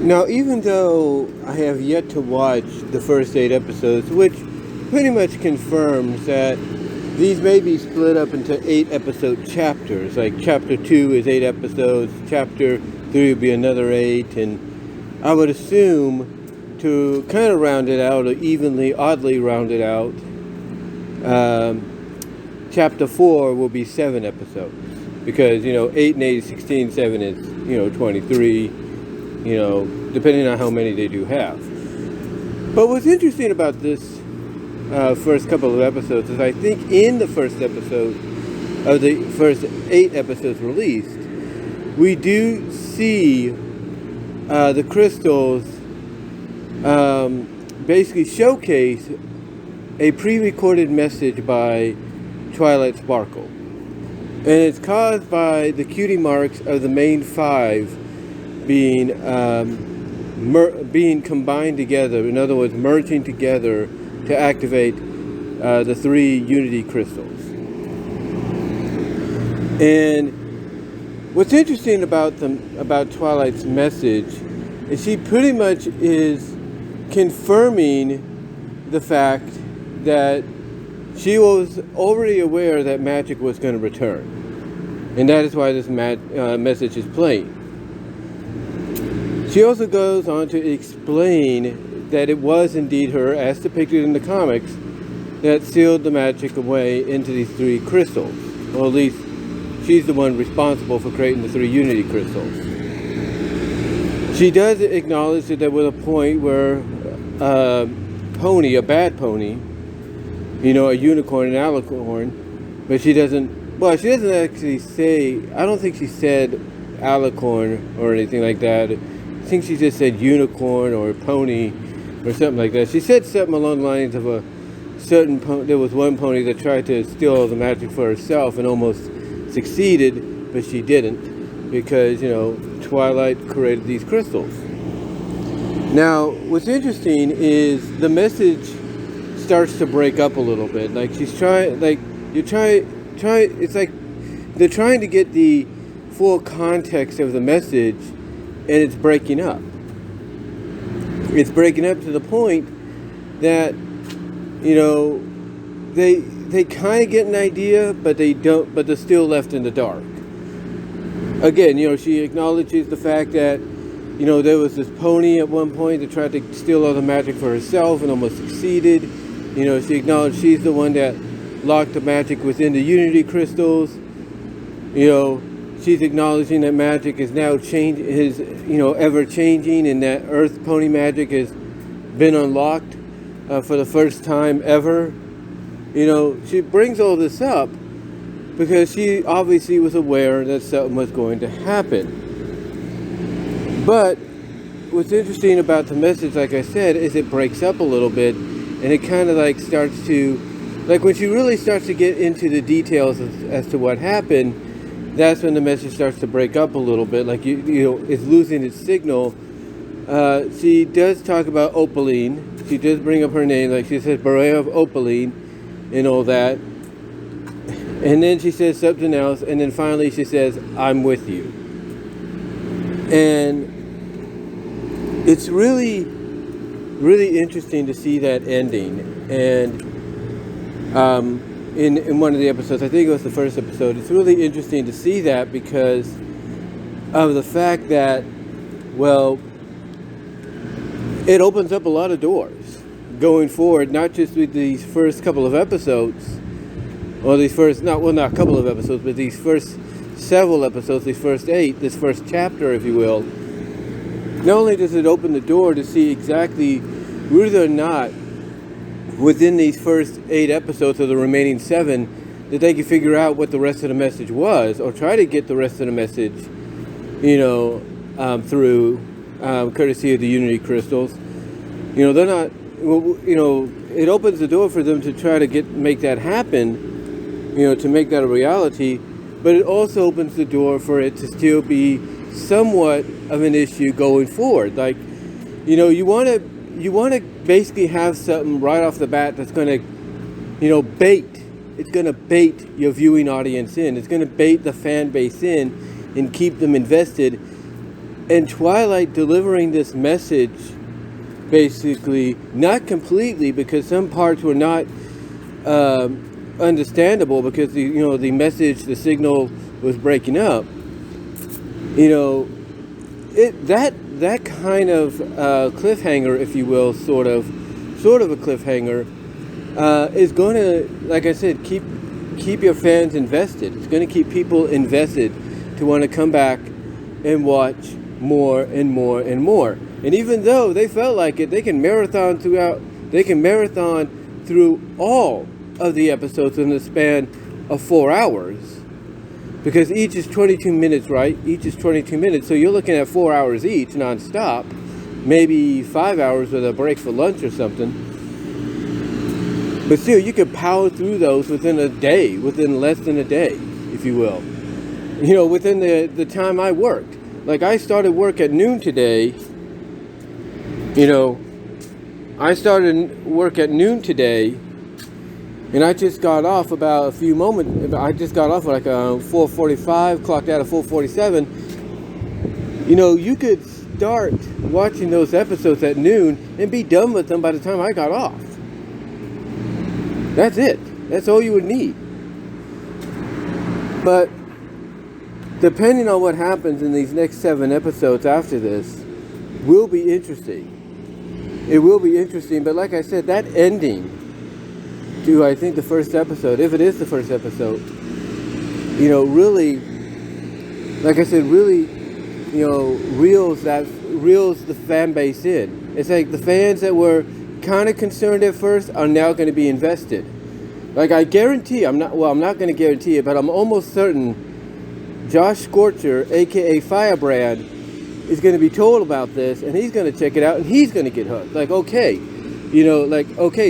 Now, even though I have yet to watch the first 8 episodes, which pretty much confirms that these may be split up into 8 episode chapters. Like chapter 2 is 8 episodes, chapter 3 would be another 8, and I would assume to kind of round it out, or oddly round it out, chapter 4 will be 7 episodes. Because, 8 and 8 is 16, 7 is, 23, depending on how many they do have. But what's interesting about this first couple of episodes is I think in the first episode of the first 8 episodes released, we do see the crystals basically showcase a pre-recorded message by Twilight Sparkle. And it's caused by the cutie marks of the main 5 being combined together. In other words, merging together to activate the 3 unity crystals. And what's interesting about Twilight's message is she pretty much is confirming the fact that she was already aware that magic was going to return. And that is why this message is playing. She also goes on to explain that it was indeed her, as depicted in the comics, that sealed the magic away into these 3 crystals. Or at least she's the one responsible for creating the 3 unity crystals. She does acknowledge that there was a point where a bad pony, a unicorn and alicorn, but she doesn't actually say, I don't think she said alicorn or anything like that. I think she just said unicorn or pony or something like that. She said something along the lines of a certain pony. There was one pony that tried to steal all the magic for herself and almost succeeded, but she didn't because, Twilight created these crystals. Now, what's interesting is the message starts to break up a little bit. Like it's like they're trying to get the full context of the message, and it's breaking up. It's breaking up to the point that, they kind of get an idea, but they don't, but they're still left in the dark. Again, she acknowledges the fact that, there was this pony at one point that tried to steal all the magic for herself and almost succeeded. She acknowledged she's the one that locked the magic within the unity crystals. She's acknowledging that magic is now ever changing, and that Earth pony magic has been unlocked for the first time ever. She brings all this up because she obviously was aware that something was going to happen. But what's interesting about the message, like I said, is it breaks up a little bit, and it kind of starts to, when she really starts to get into the details as to what happened, that's when the message starts to break up a little bit. It's losing its signal. She does talk about Opaline. She does bring up her name, she says Berea of Opaline and all that. And then she says something else, and then finally she says, I'm with you. And it's really, really interesting to see that ending. And in one of the episodes, I think it was the first episode, it's really interesting to see that because of the fact that, it opens up a lot of doors going forward, not just with these first couple of episodes, or these first, not a couple of episodes, but these first several episodes, these first 8, this first chapter, if you will. Not only does it open the door to see exactly whether or not within these first 8 episodes of the remaining 7 that they can figure out what the rest of the message was, or try to get the rest of the message, through courtesy of the unity crystals. They're not, it opens the door for them to try to make that happen, to make that a reality, but it also opens the door for it to still be somewhat of an issue going forward. You want to basically have something right off the bat that's going to, bait. It's going to bait your viewing audience in. It's going to bait the fan base in and keep them invested And Twilight delivering this message, basically, not completely, because some parts were not understandable, because the message, the signal was breaking up. That kind of cliffhanger, if you will, sort of a cliffhanger, is going to, like I said, keep your fans invested. It's going to keep people invested to want to come back and watch more and more and more. And even though they felt like it, they can marathon through all of the episodes in the span of 4 hours. Because each is 22 minutes, right? Each is 22 minutes. So you're looking at 4 hours each, non-stop. Maybe 5 hours with a break for lunch or something. But still, you could power through those within a day, within less than a day, if you will. Within the time I worked. Like, I started work at noon today. I started work at noon today. And I just got off about a few moments. I just got off at like 4:45, clocked out at 4:47. You could start watching those episodes at noon and be done with them by the time I got off. That's it. That's all you would need. But depending on what happens in these next 7 episodes after this, will be interesting. It will be interesting. But like I said, that ending to, I think, the first episode, if it is the first episode, really, like I said, really, reels the fan base in. It's like the fans that were kind of concerned at first are now going to be invested. Like, I guarantee, I'm not going to guarantee it, but I'm almost certain Josh Scorcher, aka Firebrand, is going to be told about this, and he's going to check it out, and he's going to get hooked. Like, okay,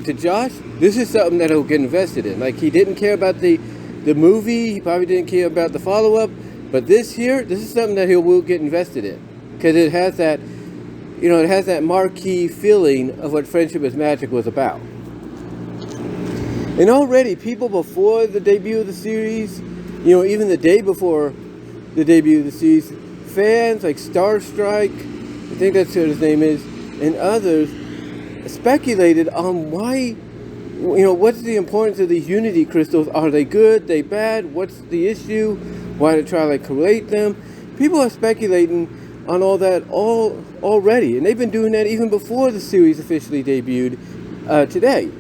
to Josh, this is something that he'll get invested in. Like, he didn't care about the movie, he probably didn't care about the follow-up, but this is something that he will get invested in, because it has that, marquee feeling of what Friendship is Magic was about. And already, people before the debut of the series, even the day before the debut of the series, fans like Starstrike, I think that's what his name is, and others, speculated on why, what's the importance of these Unity crystals? Are they good? They bad? What's the issue? Why to try to collate them? People are speculating on all that already, and they've been doing that even before the series officially debuted today.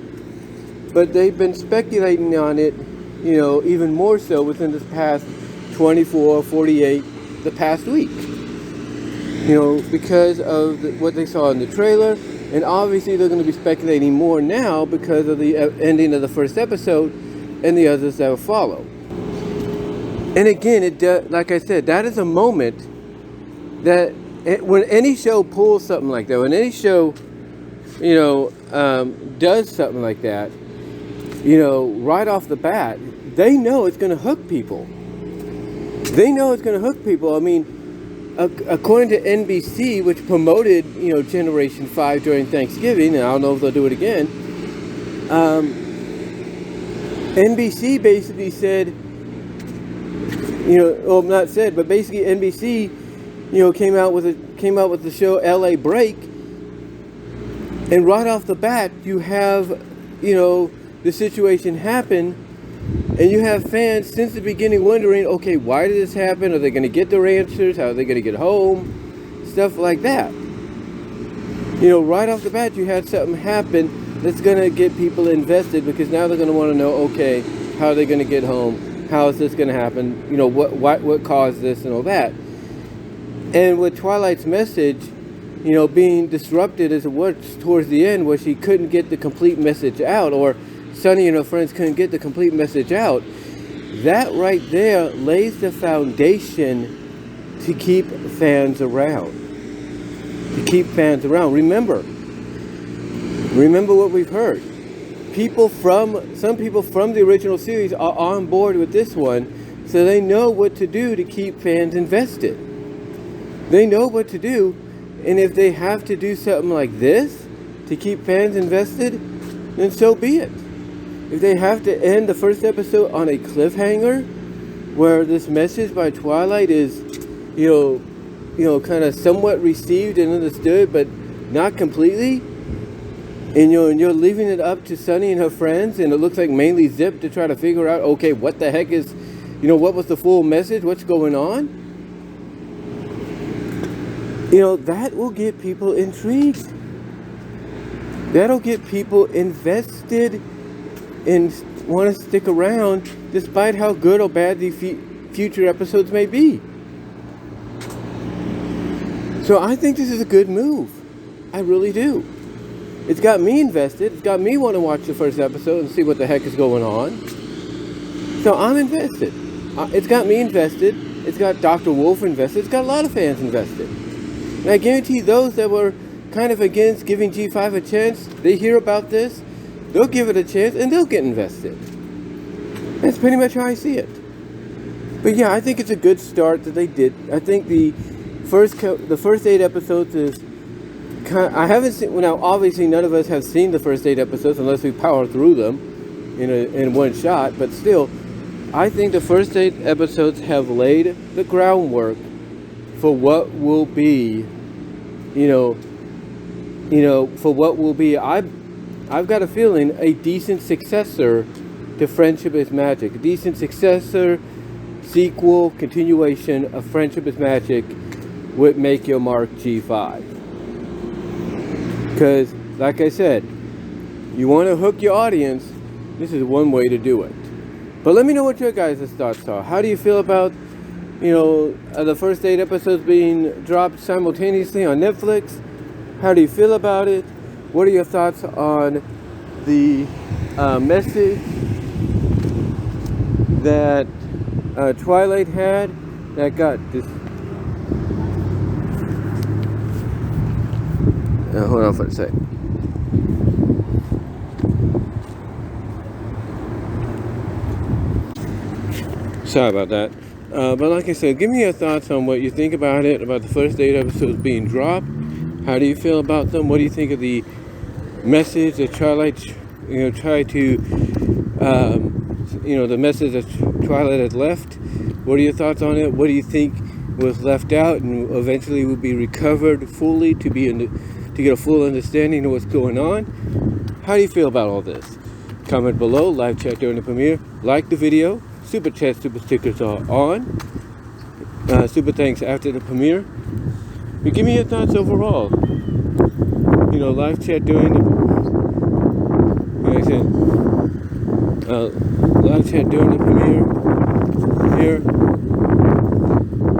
But they've been speculating on it, even more so within this past 24, 48, the past week. Because of what they saw in the trailer. And obviously they're going to be speculating more now because of the ending of the first episode and the others that will follow. And again, like I said, that is a moment that when any show pulls something like that, when any show, does something like that, right off the bat, they know it's going to hook people. They know it's going to hook people. I mean, according to NBC, which promoted, Generation 5 during Thanksgiving, and I don't know if they'll do it again, NBC basically said, not said, but basically NBC, came out with the show LA Break, and right off the bat, you have, the situation happen, and you have fans since the beginning wondering, okay, why did this happen? Are they going to get their answers? How are they going to get home? Stuff like that. Right off the bat, you had something happen that's going to get people invested, because now they're going to want to know, okay, how are they going to get home? How is this going to happen? What caused this and all that? And with Twilight's message, being disrupted as it was towards the end, where she couldn't get the complete message out, or Sunny and her friends couldn't get the complete message out, that right there lays the foundation to keep fans around. Remember what we've heard. Some people from the original series are on board with this one, so they know what to do to keep fans invested. They know what to do, and if they have to do something like this to keep fans invested, then so be it. If they have to end the first episode on a cliffhanger, where this message by Twilight is, kind of somewhat received and understood, but not completely. And you're leaving it up to Sunny and her friends, and it looks like mainly Zip to try to figure out, okay, what the heck is, what was the full message? What's going on? That will get people intrigued. That'll get people invested and want to stick around, despite how good or bad the future episodes may be. So I think this is a good move. I really do. It's got me invested. It's got me want to watch the first episode and see what the heck is going on. So I'm invested. It's got me invested. It's got Dr. Wolf invested. It's got a lot of fans invested. And I guarantee those that were kind of against giving G5 a chance, they hear about this, they'll give it a chance, and they'll get invested. That's pretty much how I see it. But yeah, I think it's a good start that they did. I think the first 8 episodes is I haven't seen. Well, now obviously none of us have seen the first 8 episodes unless we power through them in one shot. But still, I think the first 8 episodes have laid the groundwork for what will be, for what will be. I've got a feeling a decent successor to Friendship is Magic, a decent successor, sequel, continuation of Friendship is Magic would make your mark G5. Because, like I said, you want to hook your audience, this is one way to do it. But let me know what your guys' thoughts are. How do you feel about, the first 8 episodes being dropped simultaneously on Netflix? How do you feel about it? What are your thoughts on the message that Twilight had that got this? Hold on for a sec. Sorry about that. But like I said, give me your thoughts on what you think about it, about the first 8 episodes being dropped. How do you feel about them? What do you think of the message that Twilight, tried to, the message that Twilight had left? What are your thoughts on it? What do you think was left out and eventually will be recovered fully to get a full understanding of what's going on? How do you feel about all this? Comment below, live chat during the premiere, like the video, super chat, super stickers are on, super thanks after the premiere. But give me your thoughts overall. Live chat during the, like I said, live chat during the premiere.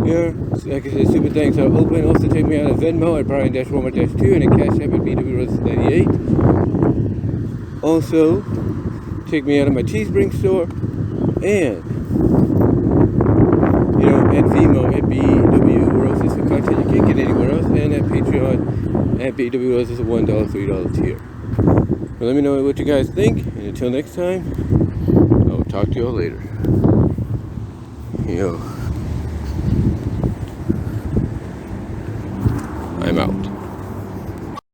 Here, like I said, super thanks are open. Also check me out at VENMO at Brian-Romer-2 and at Cash App at BWRose98. Also, check me out at my Teespring store and at VENMO at BWRose for content you can't get anywhere else, and at Patreon at BWRose is a $1, $3 tier. But let me know what you guys think, and until next time, I'll talk to y'all later. I'm out.